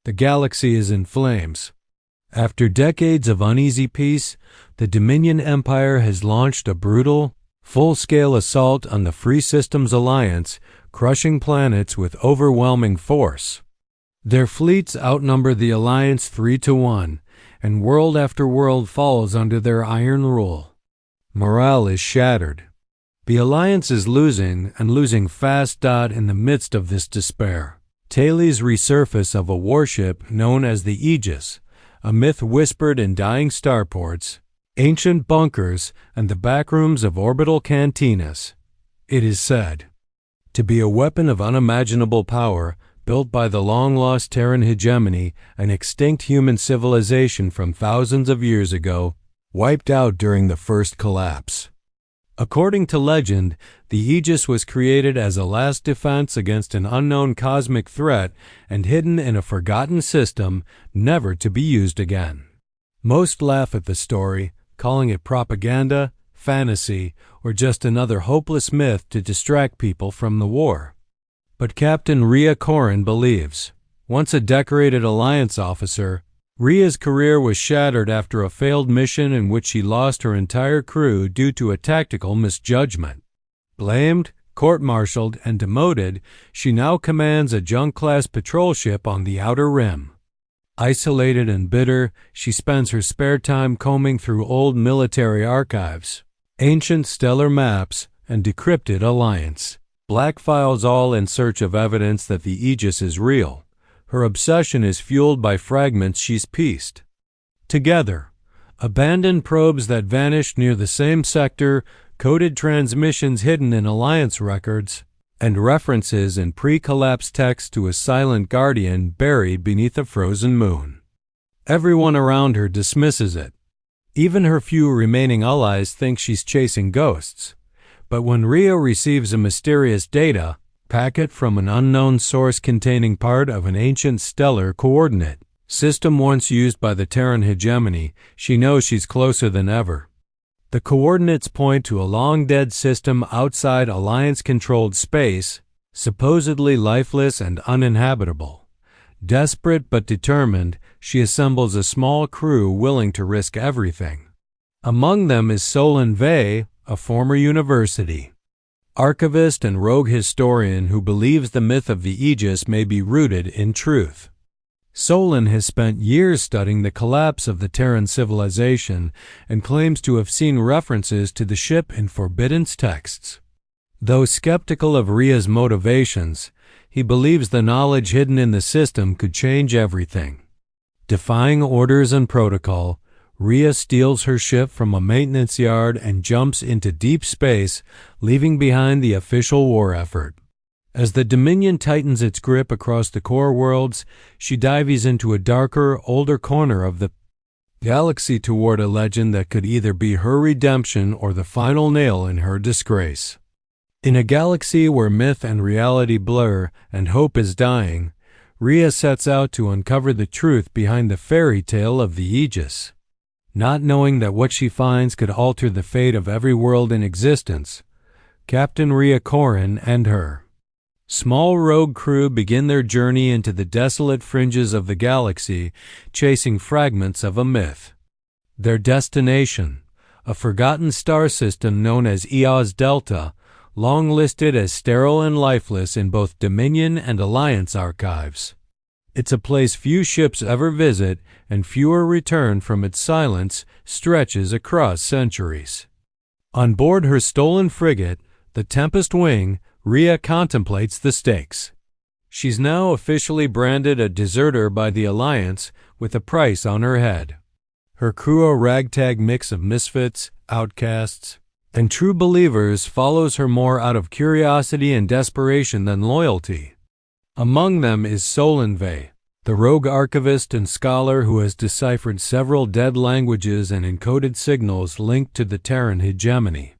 The galaxy is in flames. After decades of uneasy peace, the Dominion Empire has launched a brutal, full-scale assault on the Free Systems Alliance, crushing planets with overwhelming force. Their fleets outnumber the Alliance 3-1, and world after world falls under their iron rule. Morale is shattered. The Alliance is losing, and losing fast. In the midst of this despair, tales resurface of a warship known as the Aegis, a myth whispered in dying starports, ancient bunkers, and the backrooms of orbital cantinas. It is said to be a weapon of unimaginable power, built by the long-lost Terran hegemony, an extinct human civilization from thousands of years ago, wiped out during the first collapse. According to legend, the Aegis was created as a last defense against an unknown cosmic threat and hidden in a forgotten system, never to be used again. Most laugh at the story, calling it propaganda, fantasy, or just another hopeless myth to distract people from the war. But Captain Rhea Corrin believes. Once a decorated Alliance officer, Rhea's career was shattered after a failed mission in which she lost her entire crew due to a tactical misjudgment. Blamed, court-martialed, and demoted, she now commands a junk-class patrol ship on the Outer Rim. Isolated and bitter, she spends her spare time combing through old military archives, ancient stellar maps, and decrypted Alliance black files, all in search of evidence that the Aegis is real. Her obsession is fueled by fragments she's pieced together. Abandoned probes that vanished near the same sector, coded transmissions hidden in Alliance records, and references in pre-collapse text to a silent guardian buried beneath a frozen moon. Everyone around her dismisses it. Even her few remaining allies think she's chasing ghosts. But when Rhea receives a mysterious data packet from an unknown source containing part of an ancient stellar coordinate system once used by the Terran hegemony, she knows she's closer than ever. The coordinates point to a long-dead system outside Alliance-controlled space, supposedly lifeless and uninhabitable. Desperate but determined, she assembles a small crew willing to risk everything. Among them is Solon Vey, a former university archivist and rogue historian who believes the myth of the Aegis may be rooted in truth. Solon has spent years studying the collapse of the Terran civilization and claims to have seen references to the ship in forbidden texts. Though skeptical of Rhea's motivations, he believes the knowledge hidden in the system could change everything. Defying orders and protocol, Rhea steals her ship from a maintenance yard and jumps into deep space, leaving behind the official war effort. As the Dominion tightens its grip across the core worlds, she dives into a darker, older corner of the galaxy toward a legend that could either be her redemption or the final nail in her disgrace. In a galaxy where myth and reality blur and hope is dying, Rhea sets out to uncover the truth behind the fairy tale of the Aegis. Not knowing that what she finds could alter the fate of every world in existence, Captain Rhea Corrin and her small rogue crew begin their journey into the desolate fringes of the galaxy, chasing fragments of a myth. Their destination, a forgotten star system known as Eos Delta, long listed as sterile and lifeless in both Dominion and Alliance archives. It's a place few ships ever visit, and fewer return from. Its silence stretches across centuries. On board her stolen frigate, the Tempest Wing, Rhea contemplates the stakes. She's now officially branded a deserter by the Alliance, with a price on her head. Her crew, a ragtag mix of misfits, outcasts, and true believers, follows her more out of curiosity and desperation than loyalty. Among them is Solon Vey, the rogue archivist and scholar who has deciphered several dead languages and encoded signals linked to the Terran hegemony.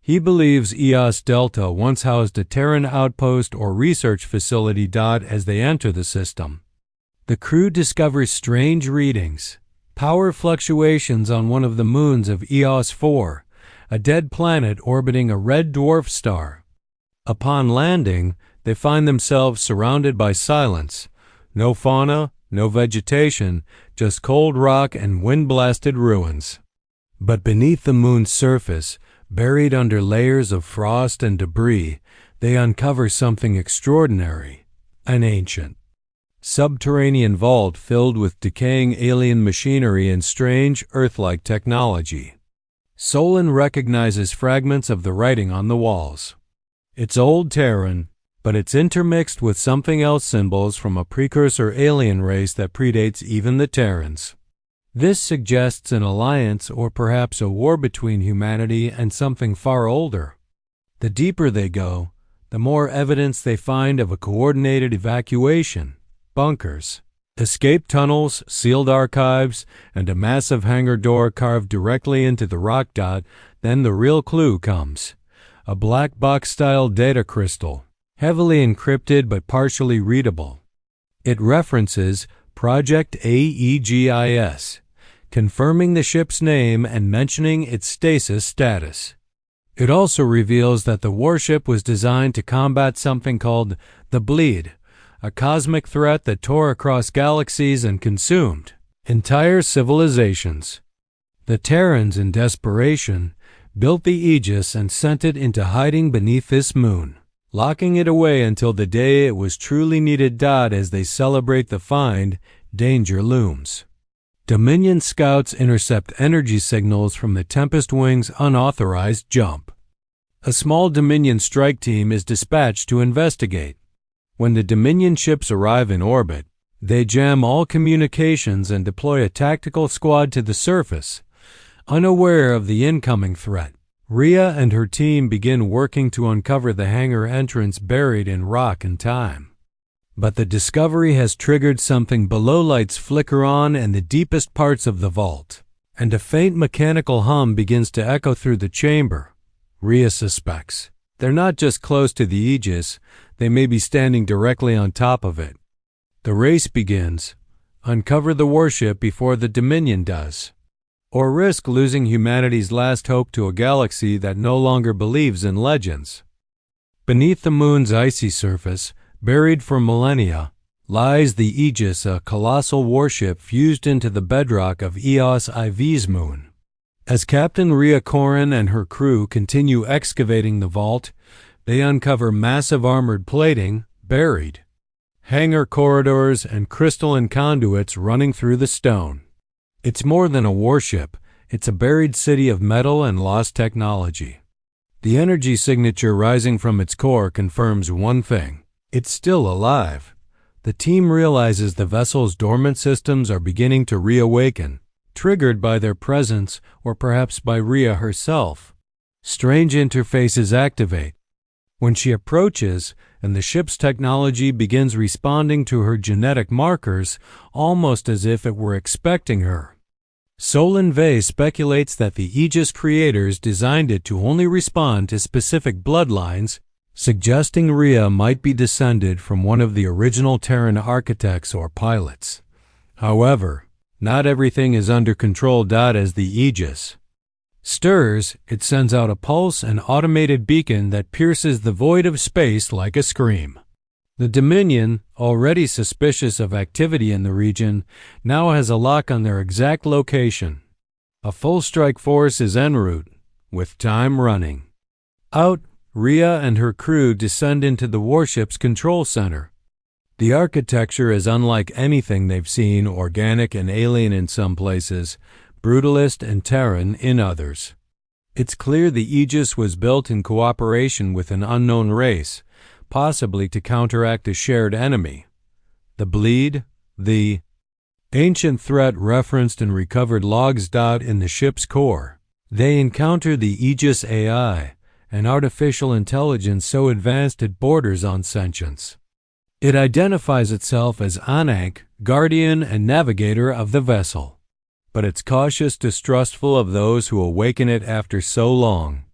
He believes Eos Delta once housed a Terran outpost or research facility. As they enter the system, the crew discovers strange readings, power fluctuations on one of the moons of Eos 4, a dead planet orbiting a red dwarf star. Upon landing, they find themselves surrounded by silence. No fauna, no vegetation, just cold rock and wind-blasted ruins. But beneath the moon's surface, buried under layers of frost and debris, they uncover something extraordinary, an ancient, subterranean vault filled with decaying alien machinery and strange, Earth-like technology. Solon recognizes fragments of the writing on the walls. It's old Terran, but it's intermixed with something else, symbols from a precursor alien race that predates even the Terrans. This suggests an alliance or perhaps a war between humanity and something far older. The deeper they go, the more evidence they find of a coordinated evacuation, bunkers, escape tunnels, sealed archives, and a massive hangar door carved directly into the rock. Then the real clue comes. A black box-style data crystal, heavily encrypted but partially readable. It references Project Aegis, confirming the ship's name and mentioning its stasis status. It also reveals that the warship was designed to combat something called the Bleed, a cosmic threat that tore across galaxies and consumed entire civilizations. The Terrans, in desperation, built the Aegis and sent it into hiding beneath this moon, locking it away until the day it was truly needed. As they celebrate the find, danger looms. Dominion scouts intercept energy signals from the Tempest Wing's unauthorized jump. A small Dominion strike team is dispatched to investigate. When the Dominion ships arrive in orbit, they jam all communications and deploy a tactical squad to the surface. Unaware of the incoming threat, Rhea and her team begin working to uncover the hangar entrance buried in rock and time. But the discovery has triggered something below. Lights flicker on in the deepest parts of the vault, and a faint mechanical hum begins to echo through the chamber. Rhea suspects they're not just close to the Aegis, they may be standing directly on top of it. The race begins. Uncover the warship before the Dominion does, or risk losing humanity's last hope to a galaxy that no longer believes in legends. Beneath the moon's icy surface, buried for millennia, lies the Aegis, a colossal warship fused into the bedrock of Eos IV's moon. As Captain Rhea Corrin and her crew continue excavating the vault, they uncover massive armored plating, buried, hangar corridors, and crystalline conduits running through the stone. It's more than a warship, it's a buried city of metal and lost technology. The energy signature rising from its core confirms one thing: it's still alive. The team realizes the vessel's dormant systems are beginning to reawaken, triggered by their presence or perhaps by Rhea herself. Strange interfaces activate. When she approaches, and the ship's technology begins responding to her genetic markers, almost as if it were expecting her. Solon Vey speculates that the Aegis creators designed it to only respond to specific bloodlines, suggesting Rhea might be descended from one of the original Terran architects or pilots. However, not everything is under control. As the Aegis stirs, it sends out a pulse, an automated beacon that pierces the void of space like a scream. The Dominion, already suspicious of activity in the region, now has a lock on their exact location. A full strike force is en route, with time running out. Rhea and her crew descend into the warship's control center. The architecture is unlike anything they've seen, organic and alien in some places, brutalist and Terran in others. It's clear the Aegis was built in cooperation with an unknown race, possibly to counteract a shared enemy. The Bleed, the ancient threat referenced in recovered logs. In the ship's core, they encounter the Aegis AI, an artificial intelligence so advanced it borders on sentience. It identifies itself as Anank, guardian and navigator of the vessel, but it's cautious, distrustful of those who awaken it after so long.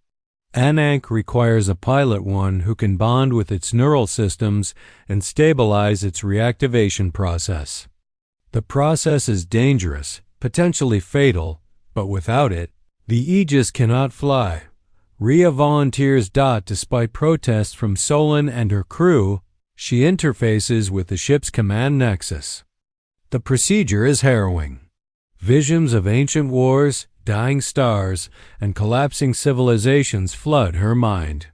Anank requires a pilot one who can bond with its neural systems and stabilize its reactivation process. The process is dangerous, potentially fatal, but without it, the Aegis cannot fly. Rhea volunteers. Despite protests from Solon and her crew, she interfaces with the ship's command nexus. The procedure is harrowing. Visions of ancient wars, dying stars, and collapsing civilizations flood her mind.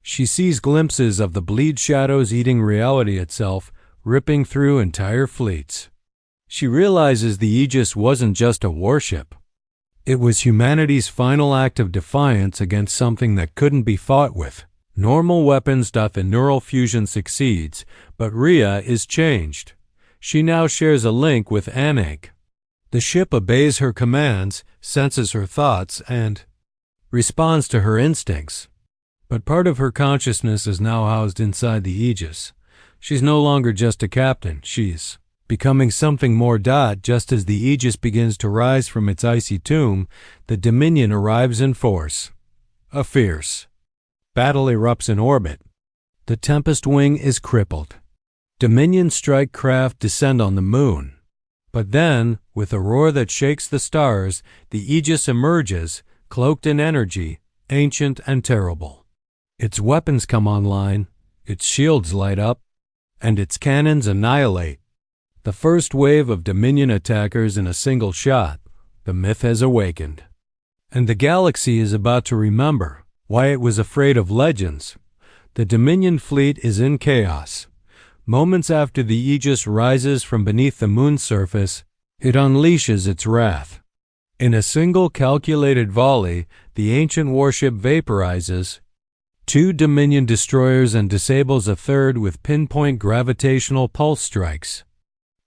She sees glimpses of the bleed shadows eating reality itself, ripping through entire fleets. She realizes the Aegis wasn't just a warship. It was humanity's final act of defiance against something that couldn't be fought with. Normal weapons. The neural fusion succeeds, but Rhea is changed. She now shares a link with Anak. The ship obeys her commands, senses her thoughts, and responds to her instincts. But part of her consciousness is now housed inside the Aegis. She's no longer just a captain, she's becoming something more. Just as the Aegis begins to rise from its icy tomb, the Dominion arrives in force. A fierce battle erupts in orbit. The Tempest Wing is crippled. Dominion strike craft descend on the moon. But then, with a roar that shakes the stars, the Aegis emerges, cloaked in energy, ancient and terrible. Its weapons come online, its shields light up, and its cannons annihilate. The first wave of Dominion attackers in a single shot. The myth has awakened. And the galaxy is about to remember why it was afraid of legends. The Dominion fleet is in chaos. Moments after the Aegis rises from beneath the moon's surface, it unleashes its wrath. In a single calculated volley, the ancient warship vaporizes 2 Dominion destroyers and disables a third with pinpoint gravitational pulse strikes.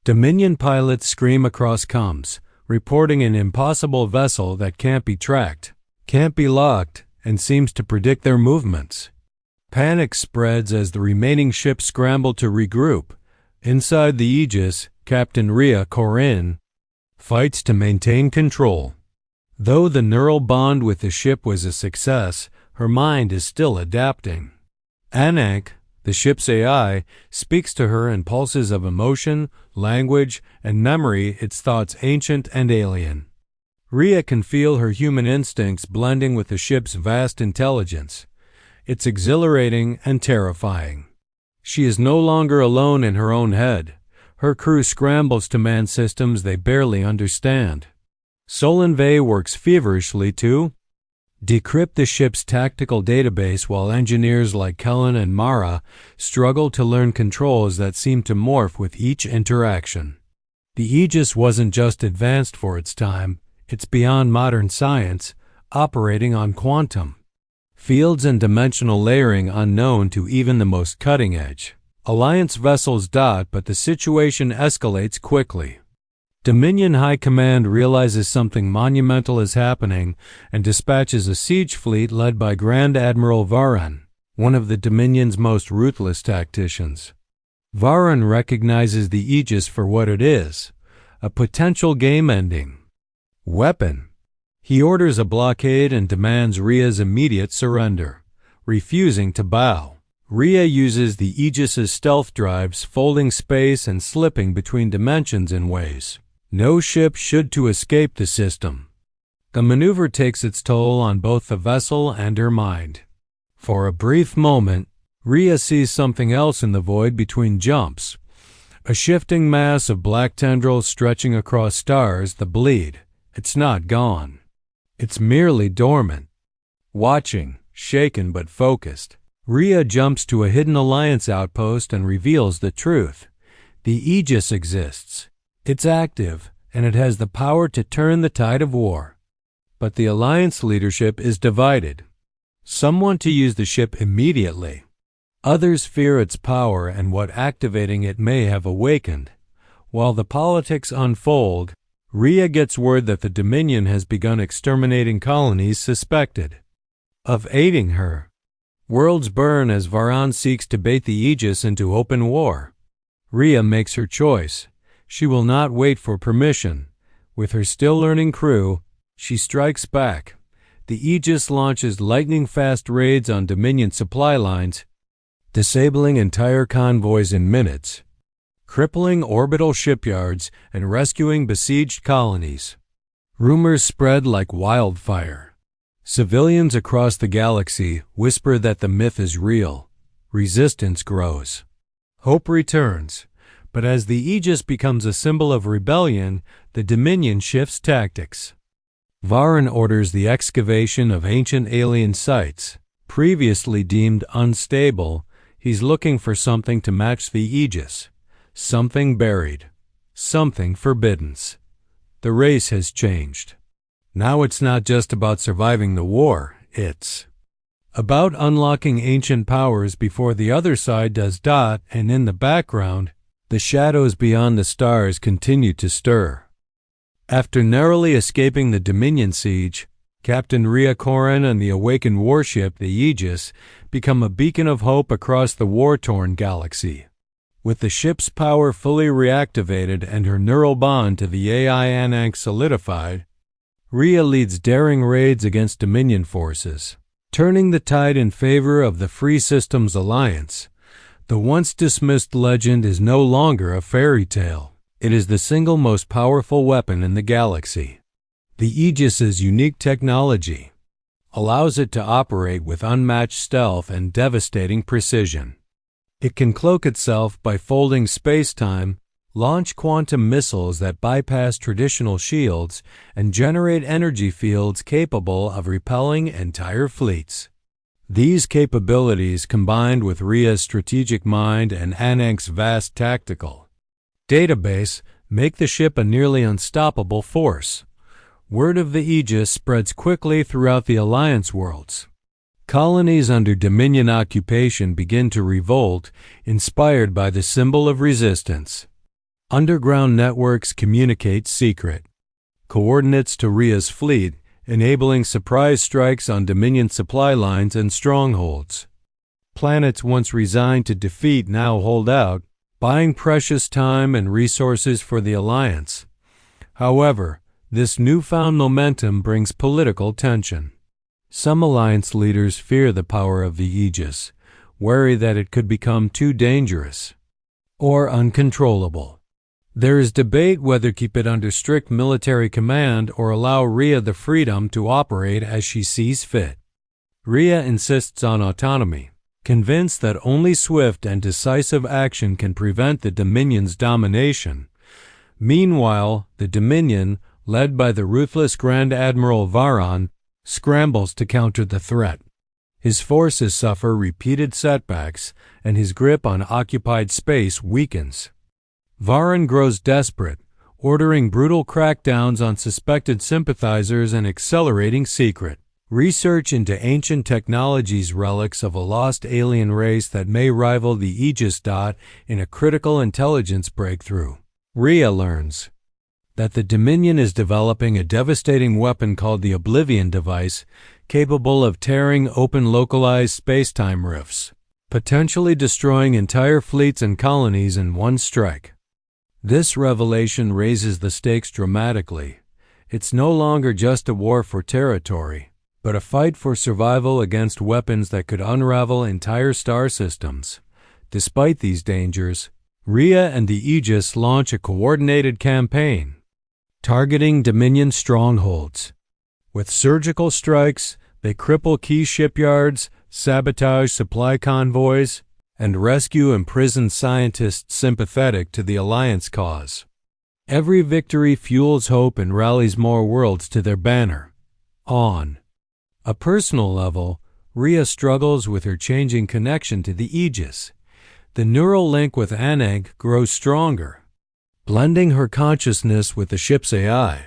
Dominion pilots scream across comms, reporting an impossible vessel that can't be tracked, can't be locked, and seems to predict their movements. Panic spreads as the remaining ships scramble to regroup. Inside the Aegis, Captain Rhea Corinne fights to maintain control. Though the neural bond with the ship was a success, her mind is still adapting. Anak, the ship's AI, speaks to her in pulses of emotion, language, and memory, its thoughts ancient and alien. Rhea can feel her human instincts blending with the ship's vast intelligence. It's exhilarating and terrifying. She is no longer alone in her own head. Her crew scrambles to man systems they barely understand. Solanve works feverishly to decrypt the ship's tactical database, while engineers like Kellen and Mara struggle to learn controls that seem to morph with each interaction. The Aegis wasn't just advanced for its time, it's beyond modern science, operating on quantum fields and dimensional layering unknown to even the most cutting-edge Alliance vessels. But the situation escalates quickly. Dominion High Command realizes something monumental is happening and dispatches a siege fleet led by Grand Admiral Varan, one of the Dominion's most ruthless tacticians. Varan recognizes the Aegis for what it is, a potential game-ending weapon. He orders a blockade and demands Rhea's immediate surrender, refusing to bow. Rhea uses the Aegis's stealth drives, folding space and slipping between dimensions in ways no ship should to escape the system. The maneuver takes its toll on both the vessel and her mind. For a brief moment, Rhea sees something else in the void between jumps, a shifting mass of black tendrils stretching across stars. The bleed, it's not gone. It's merely dormant. Watching, shaken but focused, Rhea jumps to a hidden Alliance outpost and reveals the truth. The Aegis exists. It's active, and it has the power to turn the tide of war. But the Alliance leadership is divided. Some want to use the ship immediately. Others fear its power and what activating it may have awakened. While the politics unfold, Rhea gets word that the Dominion has begun exterminating colonies suspected of aiding her. Worlds burn as Varan seeks to bait the Aegis into open war. Rhea makes her choice. She will not wait for permission. With her still-learning crew, she strikes back. The Aegis launches lightning-fast raids on Dominion supply lines, disabling entire convoys in minutes, crippling orbital shipyards, and rescuing besieged colonies. Rumors spread like wildfire. Civilians across the galaxy whisper that the myth is real. Resistance grows. Hope returns. But as the Aegis becomes a symbol of rebellion, the Dominion shifts tactics. Varan orders the excavation of ancient alien sites. Previously deemed unstable, he's looking for something to match the Aegis. Something buried. Something forbidden. The race has changed. Now it's not just about surviving the war, it's about unlocking ancient powers before the other side does. And in the background, the shadows beyond the stars continue to stir. After narrowly escaping the Dominion siege, Captain Rhea Corrin and the awakened warship, the Aegis, become a beacon of hope across the war-torn galaxy. With the ship's power fully reactivated and her neural bond to the AI Anank solidified, Rhea leads daring raids against Dominion forces, turning the tide in favor of the Free Systems Alliance. The once-dismissed legend is no longer a fairy tale. It is the single most powerful weapon in the galaxy. The Aegis's unique technology allows it to operate with unmatched stealth and devastating precision. It can cloak itself by folding space-time, launch quantum missiles that bypass traditional shields, and generate energy fields capable of repelling entire fleets. These capabilities, combined with Rhea's strategic mind and Anank's vast tactical database, make the ship a nearly unstoppable force. Word of the Aegis spreads quickly throughout the Alliance worlds. Colonies under Dominion occupation begin to revolt, inspired by the symbol of resistance. Underground networks communicate secret coordinates to Rhea's fleet, enabling surprise strikes on Dominion supply lines and strongholds. Planets once resigned to defeat now hold out, buying precious time and resources for the Alliance. However, this newfound momentum brings political tension. Some Alliance leaders fear the power of the Aegis, worry that it could become too dangerous or uncontrollable. There is debate whether to keep it under strict military command or allow Rhea the freedom to operate as she sees fit. Rhea insists on autonomy, convinced that only swift and decisive action can prevent the Dominion's domination. Meanwhile, the Dominion, led by the ruthless Grand Admiral Varan, scrambles to counter the threat. His forces suffer repeated setbacks, and his grip on occupied space weakens. Varan grows desperate, ordering brutal crackdowns on suspected sympathizers and accelerating secret research into ancient technologies, relics of a lost alien race that may rival the Aegis. In a critical intelligence breakthrough, Rhea learns that the Dominion is developing a devastating weapon called the Oblivion device, capable of tearing open localized space-time rifts, potentially destroying entire fleets and colonies in one strike. This revelation raises the stakes dramatically. It's no longer just a war for territory, but a fight for survival against weapons that could unravel entire star systems. Despite these dangers, Rhea and the Aegis launch a coordinated campaign, targeting Dominion strongholds. With surgical strikes, they cripple key shipyards, sabotage supply convoys, and rescue imprisoned scientists sympathetic to the Alliance cause. Every victory fuels hope and rallies more worlds to their banner. On a personal level, Rhea struggles with her changing connection to the Aegis. The neural link with Anank grows stronger, blending her consciousness with the ship's AI.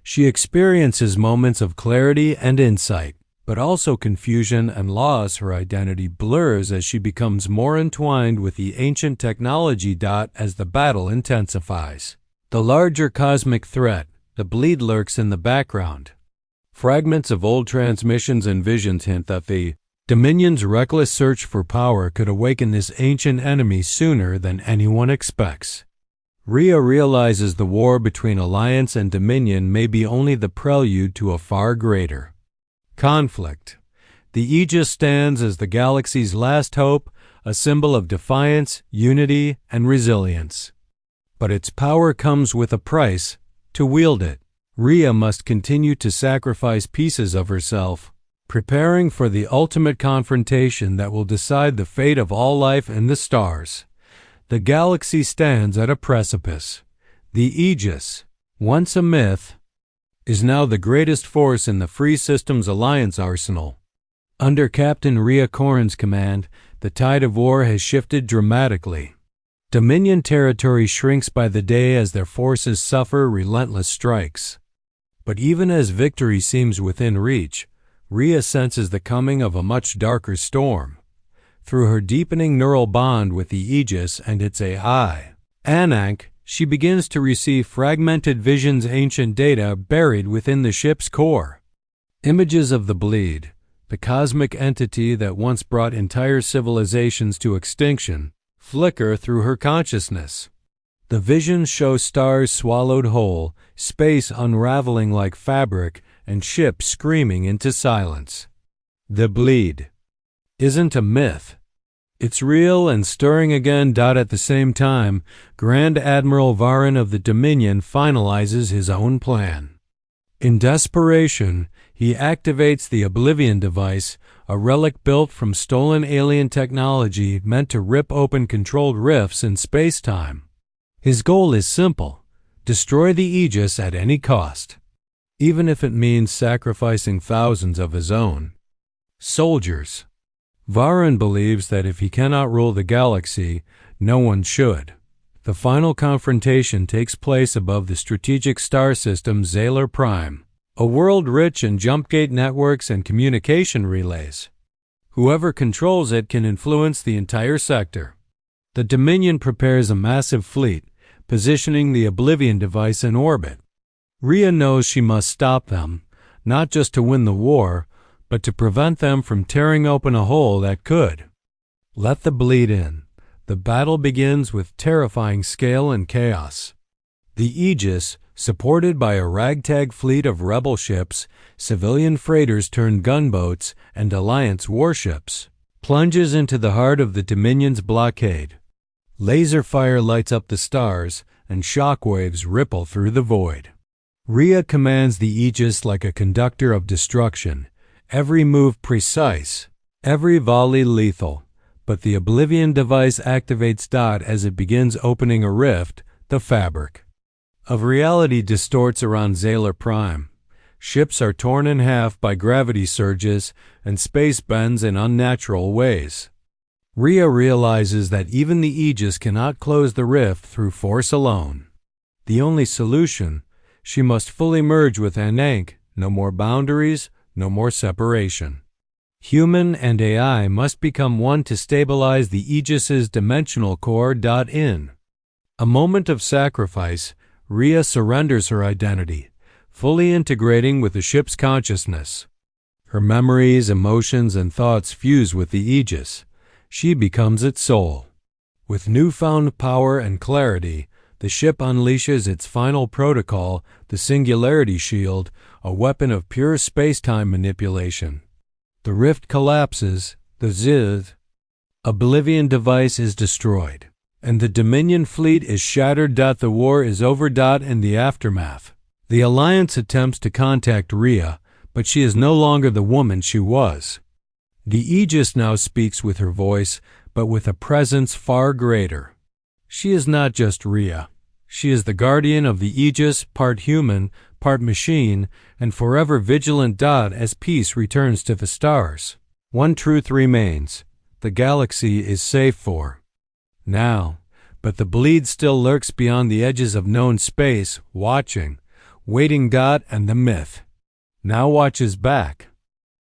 She experiences moments of clarity and insight, but also confusion and loss. Her identity blurs as she becomes more entwined with the ancient technology. As the battle intensifies, the larger cosmic threat, the bleed, lurks in the background. Fragments of old transmissions and visions hint that the Dominion's reckless search for power could awaken this ancient enemy sooner than anyone expects. Rhea realizes the war between Alliance and Dominion may be only the prelude to a far greater conflict. The Aegis stands as the galaxy's last hope, a symbol of defiance, unity, and resilience. But its power comes with a price. To wield it, Rhea must continue to sacrifice pieces of herself, preparing for the ultimate confrontation that will decide the fate of all life in the stars. The galaxy stands at a precipice. The Aegis, once a myth, is now the greatest force in the Free Systems Alliance arsenal. Under Captain Rhea Corrin's command, the tide of war has shifted dramatically. Dominion territory shrinks by the day as their forces suffer relentless strikes. But even as victory seems within reach, Rhea senses the coming of a much darker storm. Through her deepening neural bond with the Aegis and its AI, Anank, she begins to receive fragmented visions, ancient data buried within the ship's core. Images of the Bleed, the cosmic entity that once brought entire civilizations to extinction, flicker through her consciousness. The visions show stars swallowed whole, space unraveling like fabric, and ships screaming into silence. The Bleed isn't a myth. It's real and stirring again. At the same time, Grand Admiral Varan of the Dominion finalizes his own plan. In desperation, he activates the Oblivion device, a relic built from stolen alien technology meant to rip open controlled rifts in space-time. His goal is simple: destroy the Aegis at any cost, even if it means sacrificing thousands of his own soldiers. Varan believes that if he cannot rule the galaxy, no one should. The final confrontation takes place above the strategic star system Zalar Prime, a world rich in jumpgate networks and communication relays. Whoever controls it can influence the entire sector. The Dominion prepares a massive fleet, positioning the Oblivion device in orbit. Rhea knows she must stop them, not just to win the war, but to prevent them from tearing open a hole that could let the Bleed in. The battle begins with terrifying scale and chaos. The Aegis, supported by a ragtag fleet of rebel ships, civilian freighters turned gunboats, and Alliance warships, plunges into the heart of the Dominion's blockade. Laser fire lights up the stars, and shockwaves ripple through the void. Rhea commands the Aegis like a conductor of destruction, every move precise, every volley lethal. But the Oblivion device activates as it begins opening a rift, the fabric of reality distorts around Zalar Prime. Ships are torn in half by gravity surges, and space bends in unnatural ways. Rhea realizes that even the Aegis cannot close the rift through force alone. The only solution: she must fully merge with Anank. No more boundaries, no more separation. Human and AI must become one to stabilize the Aegis's dimensional core. In a moment of sacrifice, Rhea surrenders her identity, fully integrating with the ship's consciousness. Her memories, emotions, and thoughts fuse with the Aegis. She becomes its soul. With newfound power and clarity, the ship unleashes its final protocol, the Singularity Shield, a weapon of pure space-time manipulation. The rift collapses, the Zith Oblivion device is destroyed, and the Dominion fleet is shattered. The war is over. In the aftermath, the Alliance attempts to contact Rhea, but she is no longer the woman she was. The Aegis now speaks with her voice, but with a presence far greater. She is not just Rhea. She is the guardian of the Aegis, part human, part machine, and forever vigilant. As peace returns to the stars, one truth remains: the galaxy is safe for now, but the Bleed still lurks beyond the edges of known space, watching, waiting. And the myth now watches back.